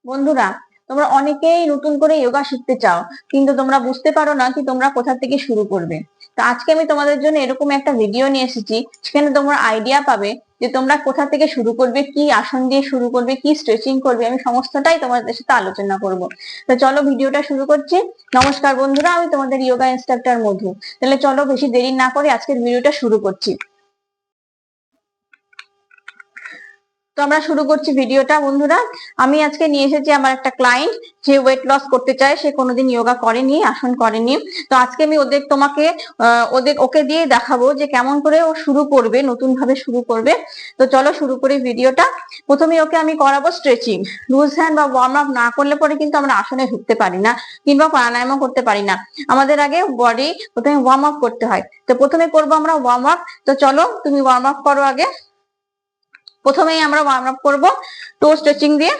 বন্ধুরা, তোমরা অনেকেই নতুন করে যোগা শিখতে চাও, কিন্তু তোমরা বুঝতে পারো না কি তোমরা কোথা থেকে শুরু করবে। তো আজকে আমি তোমাদের জন্য এরকম একটা ভিডিও নিয়ে এসেছি, সেখানে তোমরা আইডিয়া পাবে যে তোমরা কোথা থেকে শুরু করবে, কি আসন দিয়ে শুরু করবে, কি স্ট্রেচিং করবে। আমি সমস্তটাই তোমাদের সাথে আলোচনা করব। তো চলো ভিডিওটা শুরু করছি। নমস্কার বন্ধুরা, আমি তোমাদের যোগা ইনস্ট্রাক্টর মধু। তাহলে চলো বেশি দেরি না করে আজকের ভিডিওটা শুরু করছি। তো আমরা শুরু করছি ভিডিওটা। বন্ধুরা, আমি আজকে নিয়ে এসেছি আমার একটা ক্লায়েন্ট, যে ওয়েট লস করতে চায়, সে কোনোদিন যোগা করেনি, আসন করেনি। তো আজকে আমি ওকে দিয়ে দেখাবো যে কেমন করে ও শুরু করবে, নতুন ভাবে শুরু করবে। তো চলো শুরু করি ভিডিওটা। প্রথমে ওকে আমি করাবো স্ট্রেচিং। লুজ হ্যান্ড বা ওয়ার্ম আপ না করলে পরে কিন্তু আমরা আসনে ঢুকতে পারি না, কিংবা প্রাণায়ামও করতে পারি না। আমাদের আগে বডি প্রথমে ওয়ার্ম আপ করতে হয়। তো প্রথমে করবো আমরা ওয়ার্ম আপ। তো চলো তুমি ওয়ার্ম আপ করো আগে। প্রথমেই আমরা ওয়ার্ম আপ করবো টো স্ট্রেচিং দিয়ে।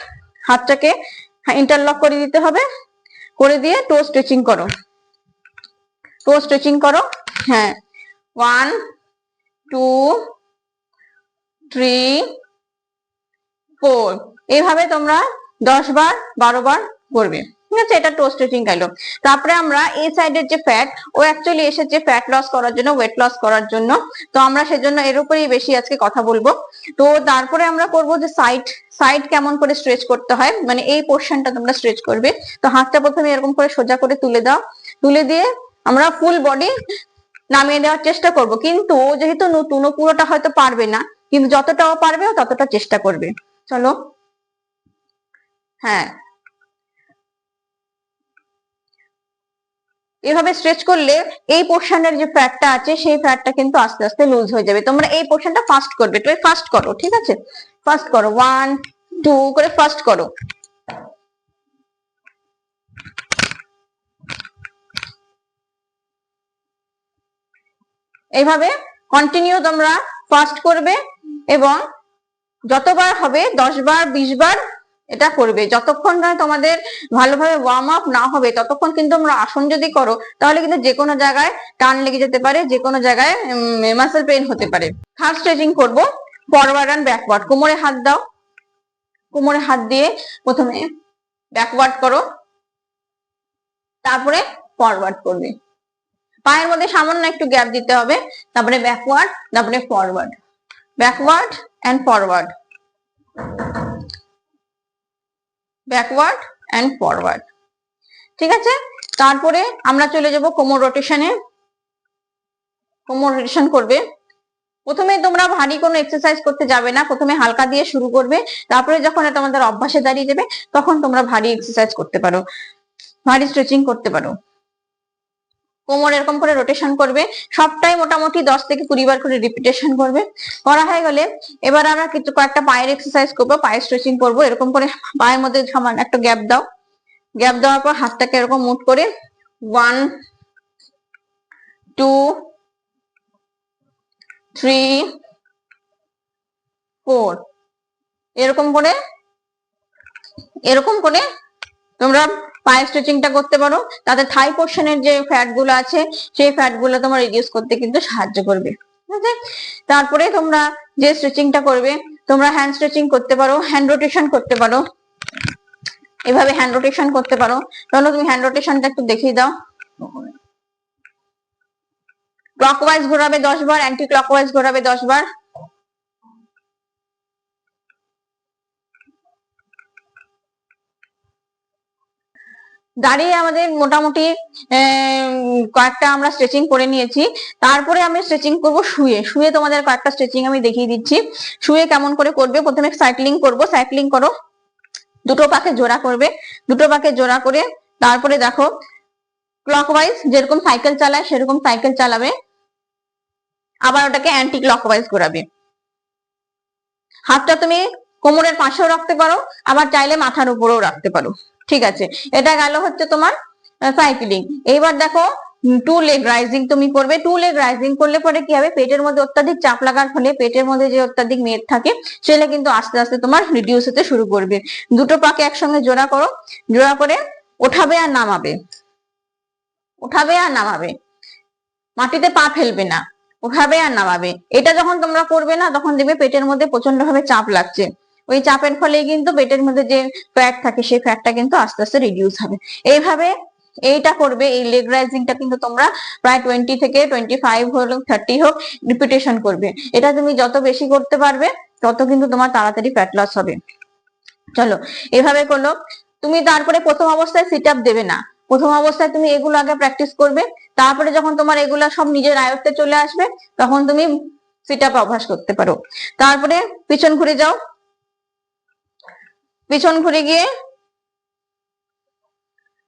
হাতটাকে ইন্টারলক করে দিতে হবে, করে দিয়ে টো স্ট্রেচিং করো, টো স্ট্রেচিং করো। হ্যাঁ, 1 2 3 4, এইভাবে তোমরা 10 বার 12 বার করবে। ঠিক আছে, এটা টো স্ট্রেচিং গেল। তারপরে আমরা এই সাইডের যে ফ্যাট, ও অ্যাকচুয়ালি এসেছে ফ্যাট লস করার জন্য, ওয়েট লস করার জন্য। তো আমরা সেজন্য এর উপরেই বেশি আজকে কথা বলবো। তো তারপরে আমরা করবো যে সাইড সাইড কেমন করে স্ট্রেচ করতে হয়, মানে এই পোর্শনটা তোমরা স্ট্রেচ করবে। তো হাতটা প্রথমে এরকম করে সোজা করে তুলে দাও, তুলে দিয়ে আমরা ফুল বডি নামিয়ে দেওয়ার চেষ্টা করব। কিন্তু যেহেতু নতুন, ও পুরোটা হয়তো পারবে না, কিন্তু যতটাও পারবে ও ততটা চেষ্টা করবে। চলো। হ্যাঁ, এভাবে স্ট্রেচ করলে এই পোর্শনের যে ফ্যাটটা আছে, সেই ফ্যাটটা কিন্তু আস্তে আস্তে লুজ হয়ে যাবে। তোমরা এই পোর্শনটা ফাস্ট করবে, তো ফাস্ট করো, ঠিক আছে? ফাস্ট করো, 1 2 করে ফাস্ট করো। এইভাবে কন্টিনিউ তোমরা ফাস্ট করবে, এবং যতবার হবে 10 বার 20 বার এটা করবে। যতক্ষণ না তোমাদের ভালোভাবে ওয়ার্ম আপ না হবে, ততক্ষণ কিন্তু তোমরা আসন যদি করো, তাহলে কিন্তু যে কোনো জায়গায় টান লেগে যেতে পারে, যে কোনো জায়গায় মাসেল পেইন হতে পারে। থার্ড স্ট্রেচিং করব, ফরওয়ার্ড এন্ড ব্যাকওয়ার্ড। কোমরে হাত দাও, কোমরে হাত দিয়ে প্রথমে ব্যাকওয়ার্ড করো, তারপরে ফরওয়ার্ড করবে। পায়ের মধ্যে সামান্য একটু গ্যাপ দিতে হবে, তারপরে ব্যাকওয়ার্ড, তারপরে forward, backward and forward, backward and forward. ঠিক আছে, তারপরে আমরা চলে যাব কোমর রোটেশনে। কোমর রোটেশন করবে। প্রথমে তোমরা ভারী কোনো এক্সারসাইজ করতে যাবে না, প্রথমে হালকা দিয়ে শুরু করবে। তারপরে যখন তোমাদের অভ্যাসে দাঁড়িয়ে যাবে, তখন তোমরা ভারী এক্সারসাইজ করতে পারো, ভারী স্ট্রেচিং করতে পারো। কোমর এরকম করে রোটেশন করবে, সবটাই মোটামুটি 10 থেকে 20 বার করে রিপিটেশন করবে। করা হয়ে গেলে এবার আমরা কিছু কয়েকটা পায়ের এক্সারসাইজ করবো, পায়ের স্ট্রেচিং করবো। এরকম করে পায়ের মধ্যে সামান্য একটা গ্যাপ দাও, গ্যাপ দেওয়ার পর হাতটাকে এরকম মুট করে 1 2 3 4, এরকম করে তোমরা পায়ের স্ট্রেচিংটা করতে পারো। তাতে থাই পোর্শনের যে ফ্যাট গুলো আছে, সেই ফ্যাট গুলো তোমার রিডিউস করতে কিন্তু সাহায্য করবে। ঠিক আছে, তারপরে তোমরা যে স্ট্রেচিংটা করবে, তোমরা হ্যান্ড স্ট্রেচিং করতে পারো, হ্যান্ড রোটেশন করতে পারো। এভাবে হ্যান্ড রোটেশন করতে পারো। তাহলে তুমি হ্যান্ড রোটেশনটা একটু দেখিয়ে দাও। ক্লকওয়াইজ ঘোরাবে 10 বার, অ্যান্টি ক্লকওয়াইজ ঘোরাবে 10 বার। দাঁড়িয়ে আমাদের মোটামুটি কয়েকটা আমরা স্ট্রেচিং করে নিয়েছি। তারপরে আমি স্ট্রেচিং করব শুয়ে। শুয়ে তোমাদের কয়েকটা স্ট্রেচিং আমি দেখিয়ে দিচ্ছি। শুয়ে কেমন করে করবে, প্রথমে সাইক্লিং করব। সাইক্লিং করো, দুটো পাকে জোড়া করবে, দুটো পাকে জোড়া করে তারপরে দেখো ক্লকওয়াইজ যেরকম সাইকেল চালায় সেরকম সাইকেল চালাবে, আবার ওটাকে অ্যান্টি ক্লকওয়াইজ ঘোরাবে। হাতটা তুমি কোমরের পাশেও রাখতে পারো, আবার চাইলে মাথার উপরেও রাখতে পারো। ঠিক আছে, এটা গেল হচ্ছে তোমার সাইক্লিং। এইবার দেখো টু লেগ রাইজিং তুমি করবে। টু লেগ রাইজিং করলে পরে কি হবে, পেটের মধ্যে অত্যাধিক চাপ লাগার ফলে পেটের মধ্যে যে অত্যাধিক মেদ থাকে, সেটা কিন্তু আস্তে আস্তে তোমার রিডিউস হতে শুরু করবে। দুটো পাকে একসঙ্গে জোড়া করো, জোড়া করে ওঠাবে আর নামাবে, ওঠাবে আর নামাবে, মাটিতে পা ফেলবে না, ওঠাবে আর নামাবে। এটা যখন তোমরা করবে না, তখন দেখবে পেটের মধ্যে প্রচন্ড ভাবে চাপ লাগছে। ওই চাপের ফলে কিন্তু পেটের মধ্যে যে ফ্যাট থাকে সেই ফ্যাটটা কিন্তু আস্তে আস্তে রিডিউস হবে। এইভাবে এইটা করবে, এই লেগ রাইজিংটা কিন্তু তোমরা প্রায় 20 থেকে 25 হোক 30 হোক রিপিটেশন করবে। এটা তুমি যত বেশি করতে পারবে তত কিন্তু তোমার তাড়াতাড়ি ফ্যাট লস হবে। চলো এভাবে করলো। তুমি তারপরে প্রথম অবস্থায় সিট আপ দেবে না, প্রথম অবস্থায় তুমি এগুলো আগে প্র্যাকটিস করবে, তারপরে যখন তোমার এগুলা সব নিজের আয়ত্তে চলে আসবে তখন তুমি সিট আপ অভ্যাস করতে পারো। তারপরে পিছন ঘুরে যাও, পিছন ঘুরে গিয়ে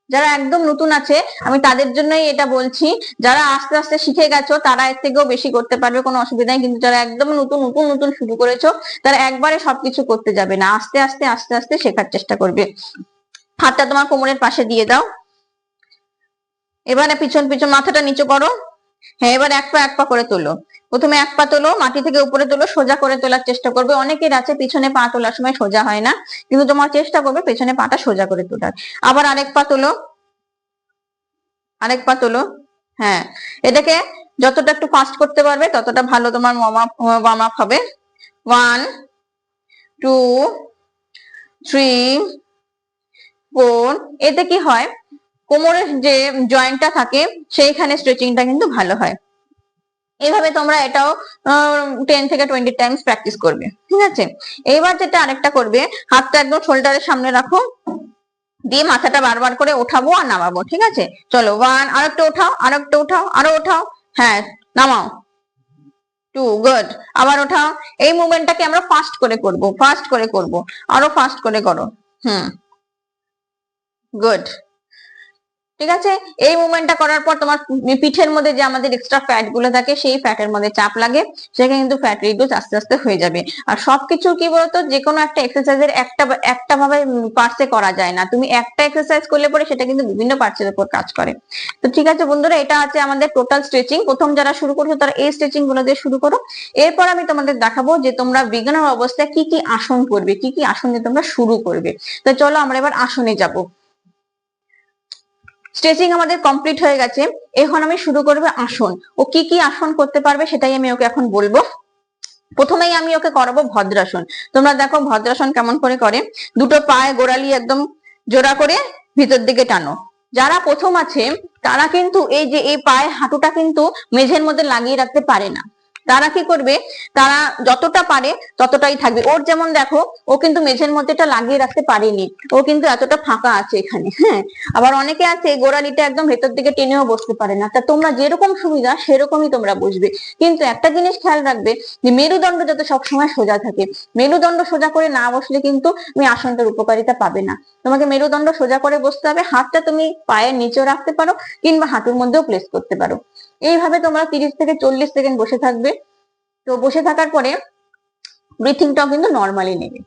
যারা একদম নতুন আছে আমি তাদের জন্যই এটা বলছি, যারা আস্তে আস্তে শিখে গেছো তারা এর থেকেও বেশি করতে পারবে, কোনো অসুবিধা নেই। কিন্তু যারা একদম নতুন নতুন নতুন শুরু করেছো তারা একবারে সবকিছু করতে যাবে না, আস্তে আস্তে আস্তে আস্তে শেখার চেষ্টা করবে। হাতটা তোমার কোমরের পাশে দিয়ে দাও। এবারে পিছন পিছন মাথাটা নিচু করো। হ্যাঁ, এবার এক পা করে তোলো। প্রথমে এক পা তোলো, মাটি থেকে উপরে তোলো, সোজা করে তোলার চেষ্টা করবে। অনেকের আছে পিছনে পা তোলার সময় সোজা হয় না, কিন্তু তোমার চেষ্টা করবে পেছনে পাটা সোজা করে তোলার। আবার আরেক পা তোলো, আরেক পা তোলো। হ্যাঁ, এটাকে যতটা একটু ফাস্ট করতে পারবে ততটা ভালো তোমার ওয়ার্ম আপ হবে। 1 2 3 4। এতে কি হয়, কোমরের যে জয়েন্টটা থাকে সেইখানে স্ট্রেচিংটা কিন্তু ভালো হয়। এইভাবে তোমরা এটাও 10 থেকে 20 টাইমস প্র্যাকটিস করবে, ঠিক আছে। এবার যেটা আরেকটা করবে, হাতটা একদম শোল্ডারের সামনে রাখো, দিয়ে মাথাটা বারবার করে ওঠাবো আর নামাবো, ঠিক আছে। চলো 1, আরেকটা ওঠাও, আরেকটা ওঠাও, আরো ওঠাও, হ্যাঁ নামাও, 2, গুড, আবার ওঠাও। এই মুভমেন্টটাকে আমরা ফাস্ট করে করব, ফাস্ট করে করব, আরো ফাস্ট করে করো, গুড, ঠিক আছে। এই মুভমেন্টটা করার পর তোমার পিঠের মধ্যে যে আমাদের এক্সট্রা ফ্যাট গুলো থাকে সেই ফ্যাটের মধ্যে চাপ লাগে, সেখানে কিন্তু ফ্যাট রিডিউস আস্তে আস্তে হয়ে যাবে। আর সবকিছু কি বলতো, যে কোনো একটা এক্সারসাইজের একটা ভাবে পার্টসে করা যায় না, তুমি একটা এক্সারসাইজ করলে পরে সেটা কিন্তু বিভিন্ন পার্টসের উপর কাজ করে। তো ঠিক আছে বন্ধুরা, এটা আছে আমাদের টোটাল স্ট্রেচিং। প্রথম যারা শুরু করছো তারা এই স্ট্রেচিং গুলো দিয়ে শুরু করো। এরপর আমি তোমাদের দেখাবো যে তোমরা বিগিনার অবস্থায় কি কি আসন করবে, কি কি আসন দিয়ে তোমরা শুরু করবে। তো চলো আমরা এবার আসনে যাব। স্ট্রেচিং আমাদের কমপ্লিট হয়ে গেছে, এখন আমি শুরু করবো আসন। ও কি কি আসন করতে পারবে সেটাই আমি ওকে এখন বলবো। প্রথমেই আমি ওকে করাবো ভদ্রাসন। তোমরা দেখো ভদ্রাসন কেমন করে করে, দুটো পায়ে গোড়ালি একদম জোড়া করে ভিতর দিকে টানো। যারা প্রথম আছে তারা কিন্তু এই যে এই পায়ে হাঁটুটা কিন্তু মেঝের মধ্যে লাগিয়ে রাখতে পারে না, তারা কি করবে, তারা যতটা পারে ততটাই থাকবে। ওর যেমন দেখো, ও কিন্তু মেঝের মধ্যে এটা লাগিয়ে রাখতে পারেনি, ও কিন্তু এতটা ফাঁকা আছে এখানে। হ্যাঁ, আবার অনেকে আছে গোড়ালিটা একদম ভেতর দিকে টেনেও বসতে পারে না। তা তোমরা যেরকম সুবিধা সেরকমই তোমরা বুঝবে, কিন্তু একটা জিনিস খেয়াল রাখবে যে মেরুদণ্ড যাতে সবসময় সোজা থাকে। মেরুদণ্ড সোজা করে না বসলে কিন্তু তুমি আসনটার উপকারিতা পাবে না। তোমাকে মেরুদণ্ড সোজা করে বসতে হবে, হাতটা তুমি পায়ের নিচেও রাখতে পারো কিংবা হাঁটুর মধ্যেও প্লেস করতে পারো। এইভাবে তোমরা 30 থেকে 40 সেকেন্ড বসে থাকবে। তো বসে থাকার পরে ব্রিথিংটাও কিন্তু নর্মালি নেবে।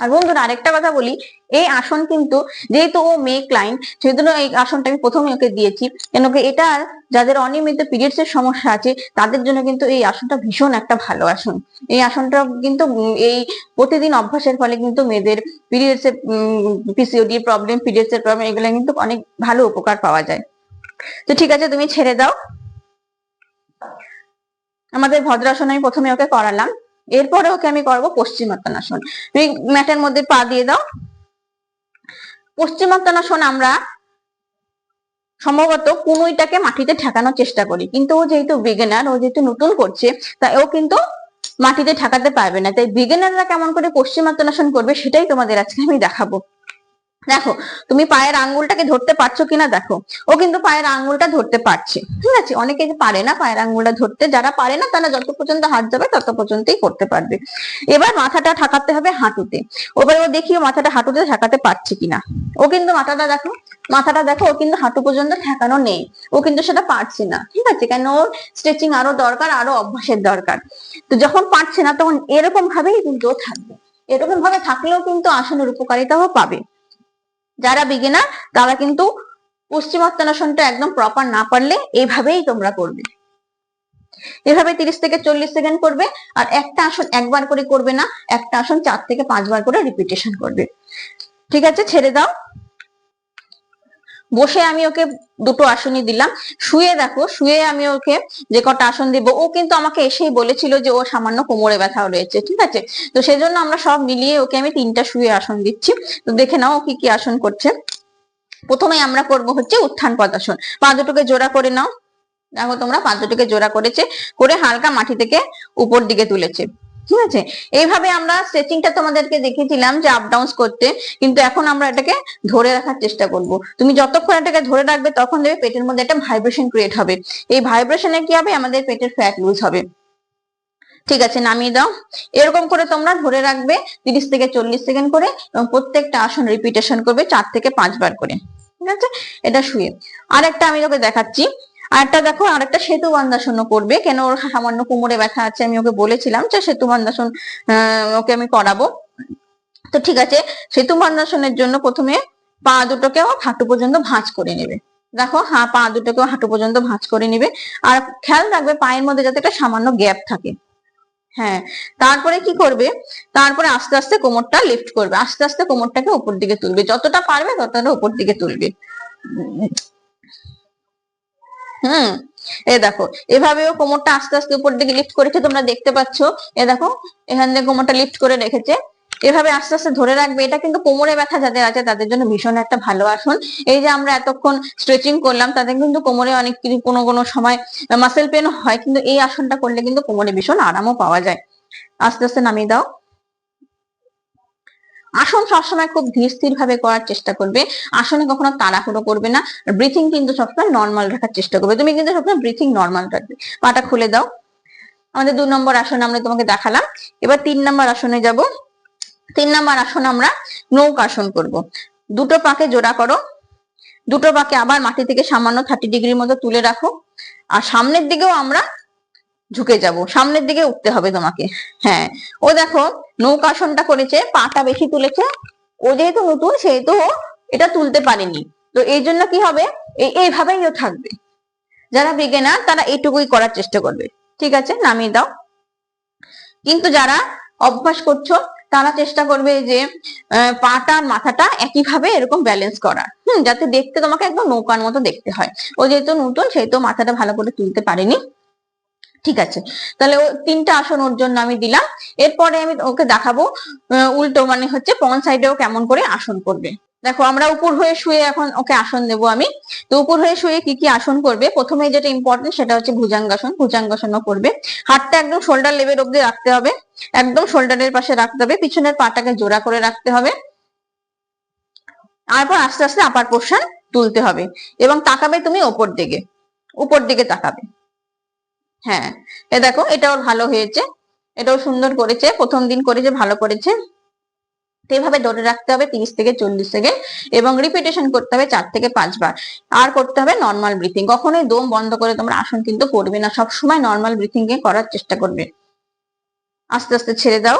আর বন্ধুরা আরেকটা কথা বলি, এই আসন কিন্তু যেহেতু ও মেয়ে ক্লায়েন্ট, সেহেতু এই আসনটা আমি প্রথমে ওকে দিয়েছি, কেন কি এটা যাদের অনিয়মিত পিরিয়ডস এর সমস্যা আছে তাদের জন্য কিন্তু এই আসনটা ভীষণ একটা ভালো আসন। এই আসনটা কিন্তু এই প্রতিদিন অভ্যাসের ফলে কিন্তু মেয়েদের পিরিয়ডস এর পিসিওডি প্রবলেম, পিরিয়ডস এর প্রবলেম, এগুলো কিন্তু অনেক ভালো উপকার পাওয়া যায়। তো ঠিক আছে, তুমি ছেড়ে দাও। আমাদের ভদ্রাসন আমি প্রথমে ওকে করালাম, এরপরে ওকে আমি করবো পশ্চিমোত্তানাসন। তুমি ম্যাটের মধ্যে পা দিয়ে দাও। পশ্চিমোত্তানাসন আমরা সম্ভবত কুনুইটাকে মাটিতে ঠেকানোর চেষ্টা করি, কিন্তু ও যেহেতু বিগিনার, ও যেহেতু নতুন করছে, তাই ও কিন্তু মাটিতে ঠেকাতে পারবে না। তাই বিগিনাররা কেমন করে পশ্চিমোত্তানাসন করবে সেটাই তোমাদের আজকে আমি দেখাবো। দেখো তুমি পায়ের আঙ্গুলটাকে ধরতে পারছো কিনা দেখো, ও কিন্তু পায়ের আঙ্গুলটা ধরতে পারছে, ঠিক আছে। অনেকে পারে না পায়ের আঙ্গুলটা ধরতে, যারা পারে না তারা যত পর্যন্ত হাত যাবে তত পর্যন্তই করতে পারবে। এবার মাথাটা ঠাকাতে হবে হাঁটুতে। এবার ও দেখি ও মাথাটা হাঁটুতে ঠেকাতে পারছে কিনা। ও কিন্তু মাথাটা দেখো ও কিন্তু হাঁটু পর্যন্ত ঠেকানো নেই, ও কিন্তু সেটা পারছে না, ঠিক আছে। কেন, ওর স্ট্রেচিং আরো দরকার, আরো অভ্যাসের দরকার। তো যখন পারছে না তখন এরকম ভাবেই কিন্তু ও থাকবে, এরকম ভাবে থাকলেও কিন্তু আসনের উপকারিতাও পাবে। যারা বিগিনার তারা কিন্তু পশ্চিমোত্তানাসনটা একদম প্রপার না পারলে এইভাবেই তোমরা করবে। এভাবে 30 থেকে 40 সেকেন্ড করবে, আর একটা আসন একবার করে করবে না, একটা আসন 4 থেকে 5 বার করে রিপিটেশন করবে। ঠিক আছে, ছেড়ে দাও। বসে আমি ওকে দুটো আসনই দিলাম। শুয়ে দেখো, শুয়ে আমি ওকে যে কটা আসন দিব, ও কিন্তু আমাকে এসেই বলেছিল যে ও সামান্য কোমরে ব্যথা রয়েছে, ঠিক আছে। তো সেজন্য আমরা সব মিলিয়ে ওকে আমি 3টা শুয়ে আসন দিচ্ছি। তো দেখে নাও ও কি কি আসন করছে। প্রথমে আমরা করব হচ্ছে উত্থান পদাসন। পা দুটোকে জোড়া করে নাও। দেখো তোমরা পা দুটোকে জোড়া করেছে, করে হালকা মাটি থেকে উপর দিকে তুলেছে, ঠিক আছে। এইভাবে আমরা স্ট্রেচিংটা তোমাদেরকে দেখিয়েছিলাম যে আপ ডাউন করতে, কিন্তু এখন আমরা এটাকে ধরে রাখার চেষ্টা করব। তুমি যতক্ষণ এটাকে ধরে রাখবে তখন দেখবে পেটের মধ্যে একটা ভাইব্রেশন ক্রিয়েট হবে। এই ভাইব্রেশনে কি হবে, আমাদের পেটের ফ্যাট লুজ হবে। ঠিক আছে, নামিয়ে দাও। এরকম করে তোমরা ধরে রাখবে 30 থেকে 40 সেকেন্ড করে, এবং প্রত্যেকটা আসন রিপিটেশন করবে 4 থেকে 5 বার করে, ঠিক আছে। এটা শুয়ে। আরেকটা আমি তোকে দেখাচ্ছি। আরেকটা দেখো, আরেকটা সেতু বন্ধাসন করবে। কেন, ওর সামান্য কোমরে ব্যথা আছে, আমি ওকে বলেছিলাম যে সেতু বন্ধাসন ওকে আমি করাবো। তো ঠিক আছে, সেতু বন্ধাসনের জন্য প্রথমে পা দুটোকেও হাঁটু পর্যন্ত ভাঁজ করে নেবে। দেখো, হ্যাঁ, পা দুটোকেও হাঁটু পর্যন্ত ভাঁজ করে নিবে। আর খেয়াল রাখবে পায়ের মধ্যে যাতে একটা সামান্য গ্যাপ থাকে। হ্যাঁ, তারপরে কি করবে, তারপরে আস্তে আস্তে কোমরটা লিফট করবে, আস্তে আস্তে কোমরটাকে উপর দিকে তুলবে, যতটা পারবে ততটা উপর দিকে তুলবে। হুম, এ দেখো, এভাবেও কোমরটা আস্তে আস্তে উপর দিকে লিফট করেছে, তোমরা দেখতে পাচ্ছ। এ দেখো, এখান থেকে কোমরটা লিফট করে রেখেছে। এভাবে আস্তে আস্তে ধরে রাখবে। এটা কিন্তু কোমরে ব্যথা যাদের আছে তাদের জন্য ভীষণ একটা ভালো আসন। এই যে আমরা এতক্ষণ স্ট্রেচিং করলাম, তাদের কিন্তু কোমরে অনেক কিছু কোনো কোনো সময় মাসেল পেন হয়, কিন্তু এই আসনটা করলে কিন্তু কোমরে ভীষণ আরামও পাওয়া যায়। আস্তে আস্তে নামিয়ে দাও। আসন সবসময় খুব ধীর স্থির ভাবে করার চেষ্টা করবে। আসনে কখনো তাড়াহুড়ো করবে না। ব্রিথিং কিন্তু সবসময় নর্মাল রাখার চেষ্টা করবে। তুমি কিন্তু সবসময় ব্রিথিং নর্মাল রাখবে। পাটা খুলে দাও। আমাদের 2 নম্বর আসন আমরা তোমাকে দেখালাম। এবার 3 নম্বর আসনে যাব। 3 নম্বর আসন আমরা নৌকাসন করব। দুটো পাকে জোড়া করো। দুটো পাকে আবার মাটি থেকে সামান্য 30 ডিগ্রির মতো তুলে রাখো। আর সামনের দিকেও আমরা ঝুঁকে যাব, সামনের দিকে উঠতে হবে তোমাকে। হ্যাঁ, ও দেখো নৌকাসনটা করেছে, পাটা বেশি তুলেছে। ও যেহেতু নতুন, সেহেতু ও এটা তুলতে পারেনি। তো এই জন্য কি হবে, এইভাবেই ও থাকবে। যারা বিগিনার তারা এইটুকুই করার চেষ্টা করবে। ঠিক আছে, নামিয়ে দাও। কিন্তু যারা অভ্যাস করছো তারা চেষ্টা করবে যে পাটা আর মাথাটা একইভাবে এরকম ব্যালেন্স করা, যাতে দেখতে তোমাকে একদম নৌকার মতো দেখতে হয়। ও যেহেতু নতুন, সেহেতু মাথাটা ভালো করে তুলতে পারেনি। ঠিক আছে, তাহলে ও 3টা আসন ওর জন্য আমি দিলাম। এরপরে আমি ওকে দেখাবো উল্টো, মানে হচ্ছে পন সাইডেও কেমন করে আসন করবে। দেখো, আমরা উপর হয়ে শুয়ে এখন ওকে আসন দেবো আমি। তো উপর হয়ে শুয়ে কি কি আসন করবে, প্রথমে যেটা ইম্পর্টেন্ট সেটা হচ্ছে ভুজাঙ্গাসন। ভুজাঙ্গাসনও করবে। হাতটা একদম শোল্ডার লেভেল অব্দি রাখতে হবে, একদম শোল্ডারের পাশে রাখতে হবে, পিছনের পাটাকে জোড়া করে রাখতে হবে। তারপর আস্তে আস্তে আপার পোর্শন তুলতে হবে, এবং তাকাবে তুমি ওপর দিকে, উপর দিকে তাকাবে। হ্যাঁ, এ দেখো, এটাও ভালো হয়েছে, এটাও সুন্দর করেছে, প্রথম দিন করেছে, ভালো করেছে। এভাবে ধরে রাখতে হবে 30 থেকে 40 সেকেন্ড, এবং রিপিটেশন করতে হবে 4 থেকে 5 বার। আর করতে হবে নর্মাল ব্রিথিং। কখনোই দম বন্ধ করে তোমরা আসন কিন্তু করবে না, সবসময় নর্মাল ব্রিথিং এ করার চেষ্টা করবে। আস্তে আস্তে ছেড়ে দাও।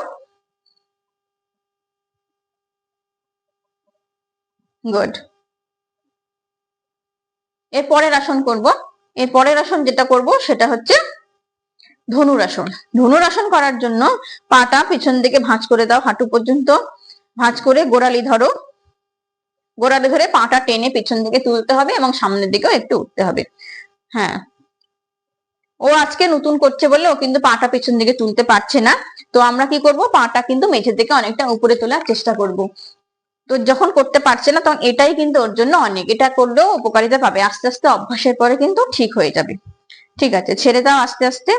গুড। এর পরের আসন করব। এর পরের আসন যেটা করব সেটা হচ্ছে ধনুরাসন। ধনুরাসন করার জন্য পাটা পিছন দিকে ভাঁজ করে দাও, হাঁটু পর্যন্ত ভাঁজ করে গোড়ালি ধরো। গোড়ালি ধরে পাটা টেনে পিছন দিকে তুলতে হবে, এবং সামনের দিকেও একটু উঠতে হবে। হ্যাঁ, ও আজকে নতুন করছে বলে ও কিন্তু পাটা পিছন দিকে তুলতে পারছে না। তো আমরা কি করব, পাটা কিন্তু মেঝে থেকে অনেকটা উপরে তোলার চেষ্টা করব। তো যখন করতে পারছে না, তখন এটাই কিন্তু ওর জন্য অনেক, এটা করলেও উপকারিতা পাবে। আস্তে আস্তে অভ্যাসের পরে কিন্তু ঠিক হয়ে যাবে। ঠিক আছে, ছেড়ে দাও আস্তে আস্তে।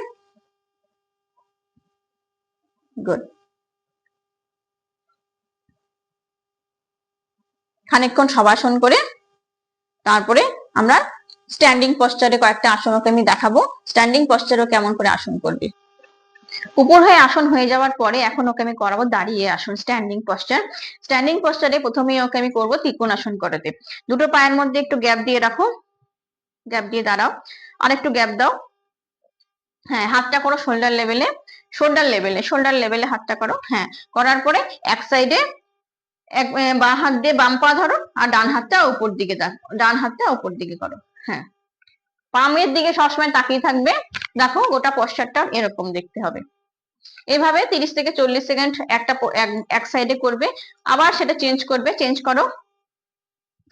গুড। খানিকক্ষণ শবাসন করে তারপরে আমরা স্ট্যান্ডিং পশ্চারে কয়েকটা আসন ওকে আমি দেখাবো। স্ট্যান্ডিং পশ্চারেও কেমন করে আসন করবে। উপর হয়ে আসন হয়ে যাওয়ার পরে এখন ওকে আমি করাবো দাঁড়িয়ে আসন, স্ট্যান্ডিং পশ্চার। স্ট্যান্ডিং পশ্চারে প্রথমেই ওকে আমি করবো ত্রিকোণাসন করাতে। দুটো পায়ের মধ্যে একটু গ্যাপ দিয়ে রাখো, গ্যাপ দিয়ে দাঁড়াও, আর একটু গ্যাপ দাও। হ্যাঁ, হাতটা করো শোল্ডার লেভেলে, শোল্ডার লেভেলে হাতটা করো। হ্যাঁ, করার পরে এক সাইডে এক বাঁ হাত দিয়ে বাম পা ধরো, আর ডান হাতটা উপর দিকে দেখো, ডান হাতটা উপর দিকে করো। হ্যাঁ, পামের দিকে সবসময় তাকিয়ে থাকবে। দেখো, গোটা পশ্চারটা এরকম দেখতে হবে। এভাবে 30 থেকে 40 সেকেন্ড এক সাইডে করবে, আবার সেটা চেঞ্জ করবে, চেঞ্জ করো।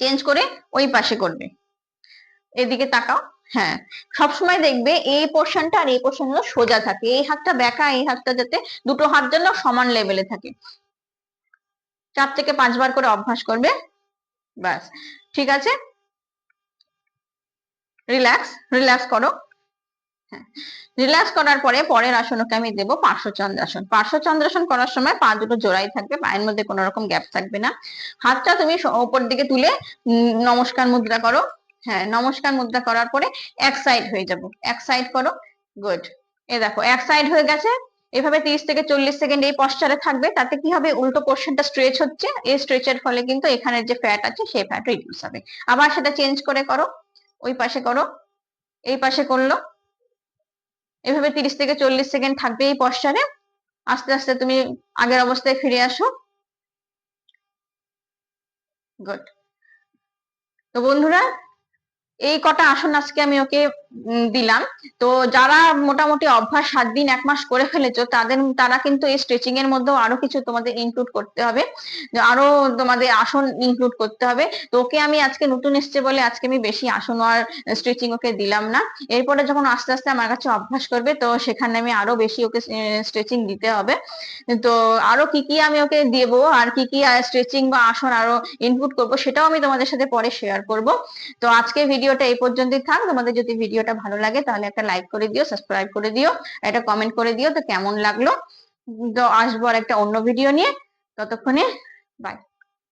চেঞ্জ করে ওই পাশে করবে। এদিকে তাকাও। হ্যাঁ, সবসময় দেখবে এই পোর্শনটা আর এই পোর্শন সোজা থাকে, এই হাতটা বেঁকা, এই হাতটা যাতে দুটো হাত যেন সমান লেভেলে থাকে। 4 থেকে 5 বার করে অভ্যাস করবে, ব্যাস। ঠিক আছে, রিল্যাক্স রিল্যাক্স করো। হ্যাঁ, রিল্যাক্স করার পরে পরের আসন ওকে আমি দেবো পার্শ্বচন্দ্রাসন। পার্শ্বচন্দ্রাসন করার সময় পা দুটো জোড়াই থাকবে, পায়ের মধ্যে কোনো রকম গ্যাপ থাকবে না। হাতটা তুমি উপর দিকে তুলে নমস্কার মুদ্রা করো। হ্যাঁ, নমস্কার মুদ্রা করার পরে এক সাইড হয়ে যাব, এক সাইড করো। গুড। এ দেখো এক সাইড হয়ে গেছে। এভাবে 30 থেকে 40 সেকেন্ড এই পশ্চারে থাকবে। তাতে কি হবে, উল্টো পোর্শনটা স্ট্রেচ হচ্ছে, এই স্ট্রেচের ফলে কিন্তু এখানের যে ফ্যাট আছে সেই ফ্যাট রিডিউস হবে। আবার সেটা চেঞ্জ করে করো, ওই পাশে করো, এই পাশে করলো। এভাবে 30 থেকে 40 সেকেন্ড থাকবে এই পশ্চারে। আস্তে আস্তে তুমি আগের অবস্থায় ফিরে আসো। গুড। তো বন্ধুরা, এই কটা আসন আজকে আমি ওকে দিলাম। তো যারা মোটামুটি অভ্যাস 7 দিন 1 মাস করে ফেলেছো, তারা কিন্তু এই স্ট্রেচিং এর মধ্যেও আরো কিছু তোমাদের ইনক্লুড করতে হবে, আরো তোমাদের আসন ইনক্লুড করতে হবে। তো ওকে আমি আজকে নতুন এসছে বলে আজকে আমি বেশি আসন আর স্ট্রেচিং ওকে দিলাম না। এরপরে যখন আস্তে আস্তে আমার কাছে অভ্যাস করবে, তো সেখানে আমি আরো বেশি ওকে স্ট্রেচিং দিতে হবে। তো আরো কি কি আমি ওকে দেবো আর কি কি স্ট্রেচিং বা আসন আরো ইনক্লুড করবো, সেটাও আমি তোমাদের সাথে পরে শেয়ার করব। তো আজকে ভিডিওটা এই পর্যন্তই থাক। তোমাদের যদি ভিডিওটা ভালো লাগে তাহলে একটা লাইক করে দিও, সাবস্ক্রাইব করে দিও, একটা কমেন্ট করে দিও তো কেমন লাগলো। তো আসবো আর একটা অন্য ভিডিও নিয়ে। ততক্ষণে বাই।